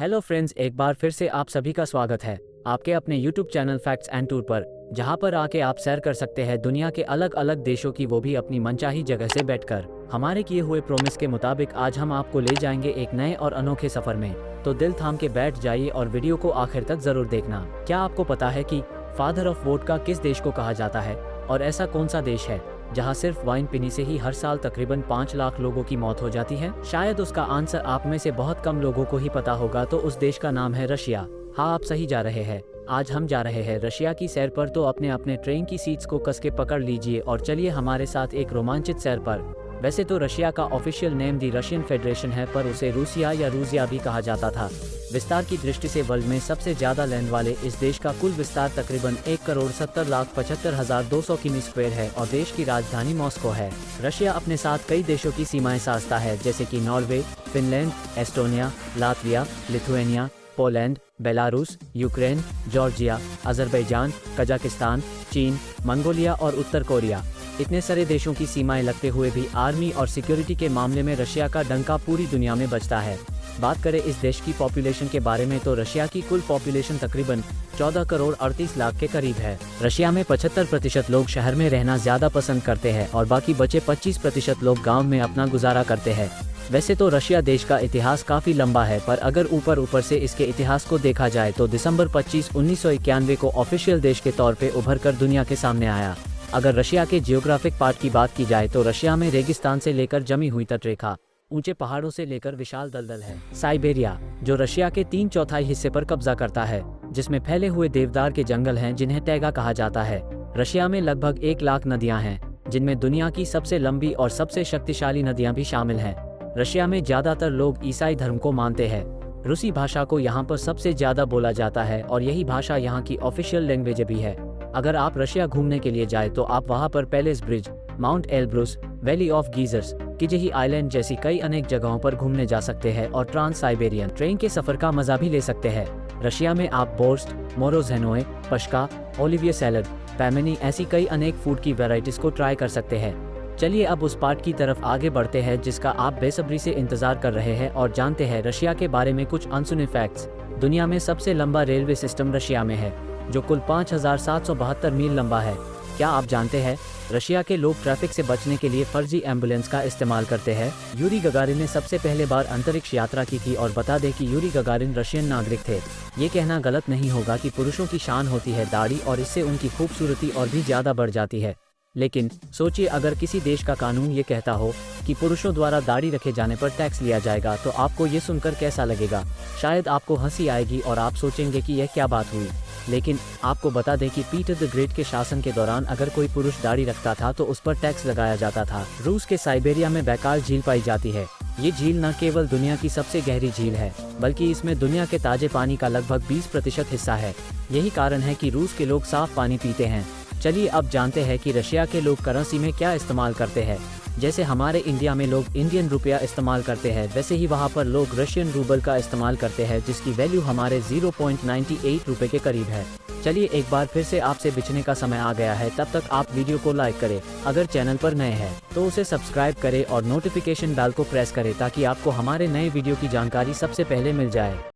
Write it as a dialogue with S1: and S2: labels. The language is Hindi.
S1: हेलो फ्रेंड्स, एक बार फिर से आप सभी का स्वागत है आपके अपने YouTube channel facts and tour पर, जहां पर आके आप सैर कर सकते हैं दुनिया के अलग अलग देशों की, वो भी अपनी मनचाही जगह से बैठकर। हमारे किए हुए प्रॉमिस के मुताबिक आज हम आपको ले जाएंगे एक नए और अनोखे सफर में, तो दिल थाम के बैठ जाइए और वीडियो को आखिर तक जरूर देखना। क्या आपको पता है कि फादर ऑफ वोडका किस देश को कहा जाता है, और ऐसा कौन सा देश है जहां सिर्फ वाइन पीने से ही हर साल तकरीबन 5 लाख लोगों की मौत हो जाती है? शायद उसका आंसर आप में से बहुत कम लोगों को ही पता होगा, तो उस देश का नाम है रशिया। हाँ, आप सही जा रहे हैं, आज हम जा रहे हैं रशिया की सैर पर। तो अपने अपने ट्रेन की सीट्स को कस के पकड़ लीजिए और चलिए हमारे साथ एक रोमांचित सैर पर। वैसे तो रशिया का official name the Russian federation है, पर उसे रूसिया या रूसिया भी कहा जाता था। विस्तार की दृष्टि से वर्ल्ड में सबसे ज्यादा लैंड वाले इस देश का कुल विस्तार तकरीबन 1,70,75,200 किमी स्क्वायर है और देश की राजधानी मॉस्को है। रशिया अपने साथ कई देशों की सीमाएं साझता है, जैसे कि Norway, Finland, Estonia, Latvia, Lithuania, Poland, Belarus, Ukraine, Georgia, Azerbaijan, Kazakhstan, चीन, मंगोलिया और उत्तर कोरिया। इतने सारे देशों की सीमाएं लगते हुए भी आर्मी और सिक्योरिटी के मामले में रशिया का डंका पूरी दुनिया में बजता है। बात करें इस देश की पॉपुलेशन के बारे में, तो रशिया की कुल पॉपुलेशन तकरीबन 14 करोड़ 38 लाख के करीब है। रशिया में 75% लोग शहर में रहना ज्यादा पसंद करते हैं और बाकी बचे 25% लोग गाँव में अपना गुजारा करते हैं। वैसे तो रशिया देश का इतिहास काफी लंबा है, पर अगर ऊपर से इसके इतिहास को देखा जाए तो दिसंबर 25, 1991 को ऑफिशियल देश के तौर पे उभर कर दुनिया के सामने आया। अगर रशिया के जियोग्राफिक पार्ट की बात की जाए तो रशिया में रेगिस्तान से लेकर जमी हुई तटरेखा, ऊंचे पहाड़ों से लेकर विशाल दलदल है। साइबेरिया, जो रशिया के 3/4 हिस्से पर कब्जा करता है, जिसमें फैले हुए देवदार के जंगल हैं जिन्हें तैगा कहा जाता है। रशिया में लगभग 1 लाख नदियां हैं, जिनमें दुनिया की सबसे लंबी और सबसे शक्तिशाली नदियां भी शामिल हैं। रशिया में ज्यादातर लोग ईसाई धर्म को मानते हैं। रूसी भाषा को यहाँ पर सबसे ज्यादा बोला जाता है और यही भाषा यहाँ की ऑफिशियल लैंग्वेज भी है। अगर आप रशिया घूमने के लिए जाए तो आप वहाँ पर palace bridge, mount Elbrus, valley of geysers, Kizhi island जैसी कई अनेक जगहों पर घूमने जा सकते हैं और ट्रांस साइबेरियन ट्रेन के सफर का मजा भी ले सकते हैं। रशिया में आप बोर्स्ट, मोरोज़ेनोए, पश्का, ओलिविये सैलड, पैमेनी ऐसी कई अनेक फूड की वैरायटीज को ट्राई कर सकते हैं। चलिए अब उस पार्ट की तरफ आगे बढ़ते हैं जिसका आप बेसब्री से इंतजार कर रहे हैं और जानते हैं रशिया के बारे में कुछ अनसुने फैक्ट्स। दुनिया में सबसे लंबा रेलवे सिस्टम रशिया में है, जो कुल 5,772 मील लंबा है। क्या आप जानते हैं रशिया के लोग ट्रैफिक से बचने के लिए फर्जी एम्बुलेंस का इस्तेमाल करते हैं? यूरी गगारिन ने सबसे पहले बार अंतरिक्ष यात्रा की थी, और बता दें कि यूरी गगारिन रशियन नागरिक थे। ये कहना गलत नहीं होगा कि पुरुषों की शान होती है दाढ़ी, और इससे उनकी खूबसूरती और भी ज्यादा बढ़ जाती है। लेकिन सोचिए, अगर किसी देश का कानून ये कहता हो कि पुरुषों द्वारा दाढ़ी रखे जाने पर टैक्स लिया जाएगा, तो आपको ये सुनकर कैसा लगेगा? शायद आपको हंसी आएगी और आप सोचेंगे कि यह क्या बात हुई। लेकिन आपको बता दें कि पीटर द ग्रेट के शासन के दौरान अगर कोई पुरुष दाढ़ी रखता था तो उस पर टैक्स लगाया जाता था। रूस के साइबेरिया में बैकाल झील पाई जाती है। ये झील न केवल दुनिया की सबसे गहरी झील है, बल्कि इसमें दुनिया के ताजे पानी का लगभग 20% हिस्सा है। यही कारण है कि रूस के लोग साफ पानी पीते हैं। चलिए अब जानते हैं कि रशिया के लोग करेंसी में क्या इस्तेमाल करते हैं। जैसे हमारे इंडिया में लोग इंडियन रुपया इस्तेमाल करते हैं, वैसे ही वहाँ पर लोग रशियन रूबल का इस्तेमाल करते हैं, जिसकी वैल्यू हमारे 0.98 रुपए के करीब है। चलिए एक बार फिर से आपसे बिछने का समय आ गया है, तब तक आप वीडियो को लाइक करें। अगर चैनल पर नए हैं तो उसे सब्सक्राइब करें और नोटिफिकेशन बेल को प्रेस करें, ताकि आपको हमारे नए वीडियो की जानकारी सबसे पहले मिल जाए।